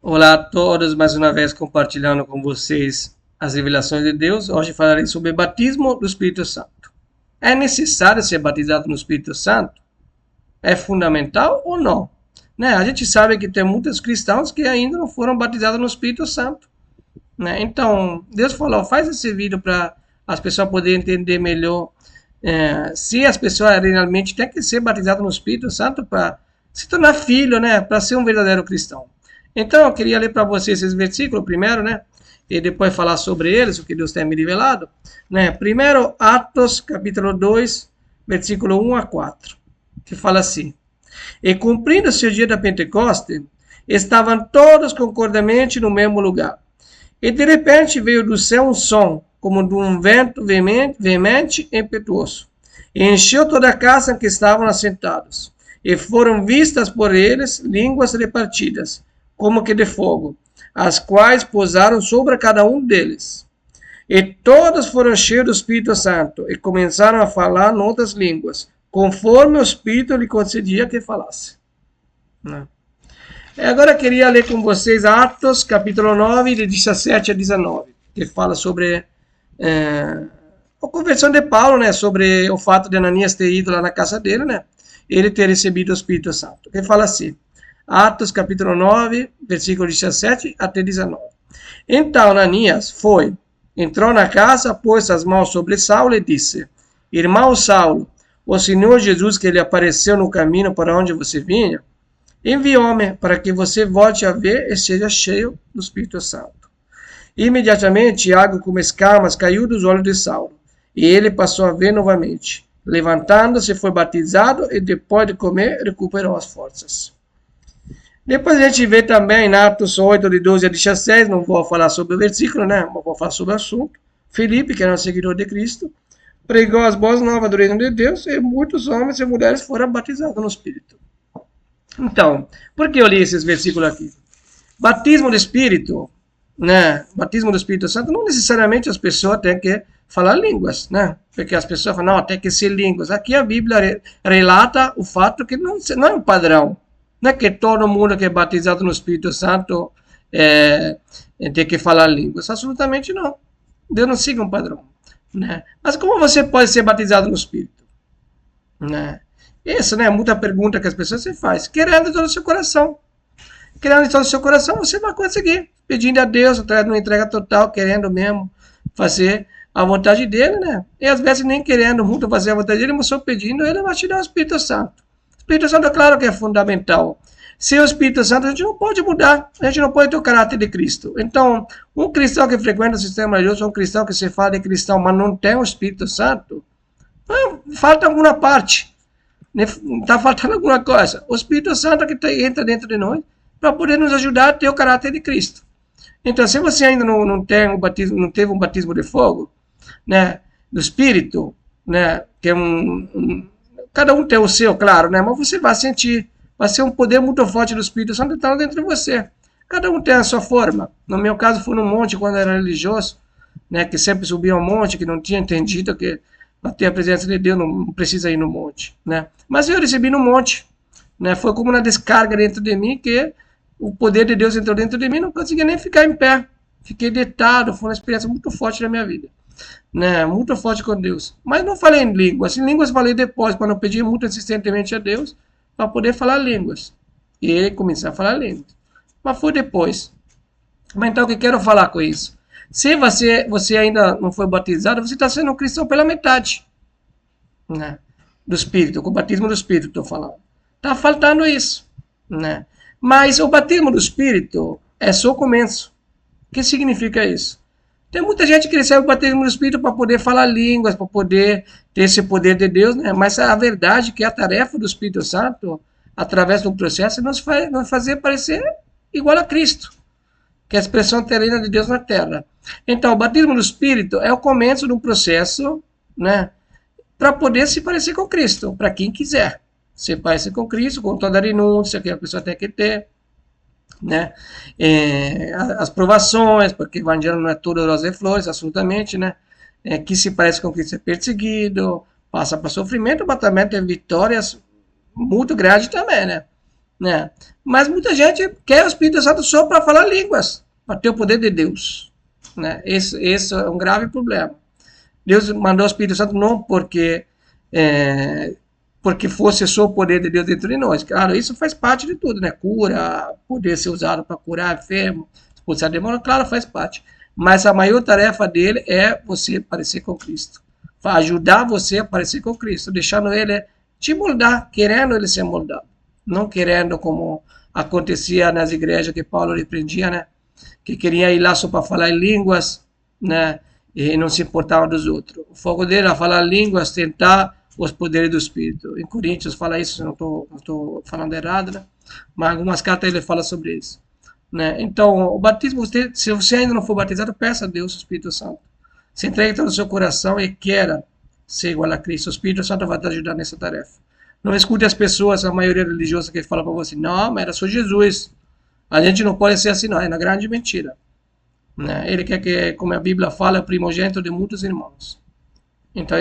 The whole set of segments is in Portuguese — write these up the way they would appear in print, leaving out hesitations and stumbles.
Olá a todos, mais uma vez compartilhando com vocês as revelações de Deus. Hoje falarei sobre o batismo do Espírito Santo. É necessário ser batizado no Espírito Santo? É fundamental ou não? Né? A gente sabe que tem muitos cristãos que ainda não foram batizados no Espírito Santo. Né? Então, Deus falou, faz esse vídeo para as pessoas poderem entender melhor se as pessoas realmente têm que ser batizadas no Espírito Santo para se tornar filho, né? Para ser um verdadeiro cristão. Então, eu queria ler para vocês esses versículos primeiro, né? E depois falar sobre eles, o que Deus tem me revelado. Né? Primeiro, Atos, capítulo 2, versículo 1 a 4, que fala assim: E cumprindo-se o dia da Pentecoste, estavam todos concordemente no mesmo lugar. E de repente veio do céu um som, como de um vento veemente e impetuoso, e encheu toda a casa em que estavam assentados. E foram vistas por eles línguas repartidas, como que de fogo, as quais pousaram sobre cada um deles. E todos foram cheios do Espírito Santo, e começaram a falar em outras línguas, conforme o Espírito lhe concedia que falasse. Agora eu queria ler com vocês Atos, capítulo 9, de 17 a 19, que fala sobre a conversão de Paulo, né, sobre o fato de Ananias ter ido lá na casa dele, né, ele ter recebido o Espírito Santo. Ele fala assim, Atos, capítulo 9, versículo 17 até 19. Então Ananias foi, entrou na casa, pôs as mãos sobre Saulo e disse, Irmão Saulo, o Senhor Jesus que lhe apareceu no caminho para onde você vinha, enviou-me para que você volte a ver e seja cheio do Espírito Santo. Imediatamente, água como escamas caiu dos olhos de Saulo, e ele passou a ver novamente. Levantando-se, foi batizado e, depois de comer, recuperou as forças. Depois a gente vê também em Atos 8, de 12 a 16, não vou falar sobre o versículo, né? Mas vou falar sobre o assunto. Filipe, que era um seguidor de Cristo, pregou as boas novas do reino de Deus, e muitos homens e mulheres foram batizados no Espírito. Então, por que eu li esses versículos aqui? Batismo do Espírito, né? Batismo do Espírito Santo, não necessariamente as pessoas têm que falar línguas, né? Porque as pessoas falam, não, tem que ser línguas. Aqui a Bíblia relata o fato que não é um padrão. Não é que todo mundo que é batizado no Espírito Santo tem que falar línguas. Absolutamente não. Deus não siga um padrão. Né? Mas como você pode ser batizado no Espírito? Né? Essa, né, é muita pergunta que as pessoas se fazem. Querendo de todo o seu coração. Querendo de todo o seu coração, você vai conseguir. Pedindo a Deus, através de uma entrega total, querendo mesmo fazer a vontade dele, né? E às vezes nem querendo muito fazer a vontade dele, mas só pedindo, ele vai te dar o Espírito Santo. O Espírito Santo é claro que é fundamental. Sem o Espírito Santo, a gente não pode mudar. A gente não pode ter o caráter de Cristo. Então, um cristão que frequenta o sistema religioso, um cristão que se fala de cristão, mas não tem o Espírito Santo, falta alguma parte. Está faltando alguma coisa. O Espírito Santo que entra dentro de nós para poder nos ajudar a ter o caráter de Cristo. Então, se você ainda não tem um batismo, não teve um batismo de fogo, né, do Espírito, né, que é cada um tem o seu, claro, né, mas você vai sentir, vai ser um poder muito forte do Espírito Santo que está dentro de você. Cada um tem a sua forma. No meu caso, fui no monte quando era religioso, né, que sempre subia ao monte, que não tinha entendido que para ter a presença de Deus não precisa ir no monte, né? Mas eu recebi no monte, né? Foi como uma descarga dentro de mim que o poder de Deus entrou dentro de mim, não conseguia nem ficar em pé, fiquei deitado, foi uma experiência muito forte na minha vida, né? Muito forte com Deus. Mas não falei em línguas falei depois, para não pedir muito insistentemente a Deus para poder falar línguas. E ele começou a falar línguas. Mas foi depois. Mas então o que quero falar com isso? Se você ainda não foi batizado, você está sendo um cristão pela metade, né, do Espírito, com o batismo do Espírito, estou falando. Está faltando isso. Né? Mas o batismo do Espírito é só o começo. O que significa isso? Tem muita gente que recebe o batismo do Espírito para poder falar línguas, para poder ter esse poder de Deus, né? Mas a verdade é que a tarefa do Espírito Santo, através do processo, é nos fazer parecer igual a Cristo, que é a expressão terrena de Deus na terra. Então, o batismo do Espírito é o começo de um processo, né, para poder se parecer com Cristo, para quem quiser se parecer com Cristo, com toda a renúncia que a pessoa tem que ter, né, as provações, porque o evangelho não é tudo rosa e flores, absolutamente, né, que se parece com Cristo é perseguido, passa por sofrimento, mas também tem vitórias muito grandes também, né, né? Mas muita gente quer o Espírito Santo só para falar línguas, para ter o poder de Deus, né? Esse é um grave problema. Deus mandou o Espírito Santo não porque fosse só o poder de Deus dentro de nós. Claro, isso faz parte de tudo, né? Cura, poder ser usado para curar enfermo, expulsar demônio, claro, faz parte. Mas a maior tarefa dele é você parecer com Cristo. Ajudar você a parecer com Cristo, deixando ele te moldar, querendo ele ser moldado. Não querendo como acontecia nas igrejas que Paulo repreendia, né? Que queria ir lá só para falar em línguas, né? E não se importava dos outros. O foco dele era falar línguas, tentar os poderes do Espírito. Em Coríntios fala isso, não estou falando errado, né? Mas algumas cartas ele fala sobre isso. Né? Então, o batismo, se você ainda não for batizado, peça a Deus o Espírito Santo. Se entregue todo o seu coração e queira ser igual a Cristo. O Espírito Santo vai te ajudar nessa tarefa. Não escute as pessoas, a maioria religiosa, que fala para você, não, mas era só Jesus. A gente não pode ser assim, não. É uma grande mentira. Né? Ele quer que, como a Bíblia fala, é o primogênito de muitos irmãos. Então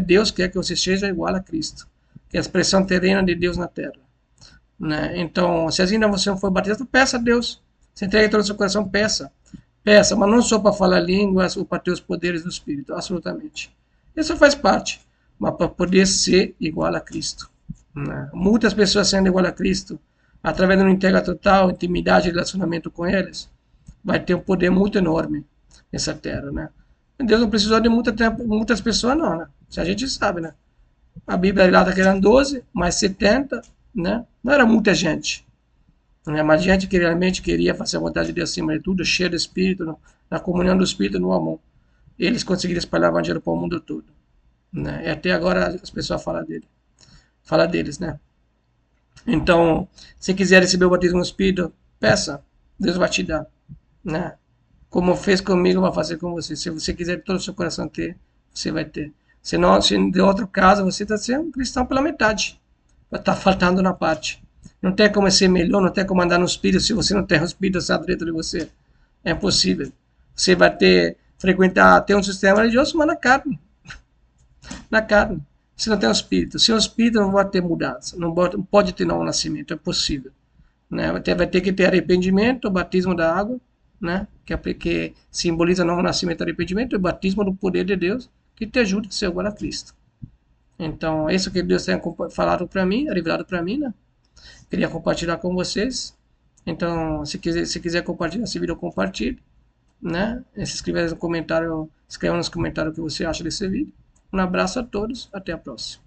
Deus quer que você seja igual a Cristo, que é a expressão terrena de Deus na terra. Né? Então, se ainda você não foi batizado, peça a Deus. Se entregue todo o seu coração, peça. Peça, mas não só para falar línguas ou para ter os poderes do Espírito, absolutamente. Isso faz parte, mas para poder ser igual a Cristo. Né? Muitas pessoas sendo igual a Cristo, através de uma entrega total, intimidade e relacionamento com eles, vai ter um poder muito enorme nessa terra, né? Deus não precisou de muitas pessoas, não, né? Se a gente sabe, né? A Bíblia relata que eram 12, mais 70, né? Não era muita gente, né? Mas gente que realmente queria fazer a vontade de Deus acima de tudo, cheio do Espírito, na comunhão do Espírito, no amor. Eles conseguiram espalhar o Evangelho para o mundo todo, né? E até agora as pessoas falam deles, né? Então, se quiser receber o batismo no Espírito, peça, Deus vai te dar, né? Como fez comigo, vai fazer com você. Se você quiser todo o seu coração ter, você vai ter. Senão, se de outro caso, você está sendo um cristão pela metade. Vai estar faltando na parte. Não tem como ser melhor, não tem como andar no Espírito se você não tem o Espírito Santo dentro de você. É impossível. Você vai ter um sistema religioso, mas na carne. Na carne. Você não tem o Espírito. Sem o Espírito não vai ter mudança. Não pode ter novo nascimento. É possível. Né? Vai ter que ter arrependimento, batismo da água, né? Que simboliza novo nascimento, arrependimento e batismo do poder de Deus, que te ajuda a ser igual a Cristo. Então, isso que Deus tem falado para mim, revelado para mim, né? Queria compartilhar com vocês. Então, se quiser compartilhar esse vídeo, compartilhe, né? E se inscreva no comentário, escreva nos comentários o que você acha desse vídeo. Um abraço a todos, até a próxima.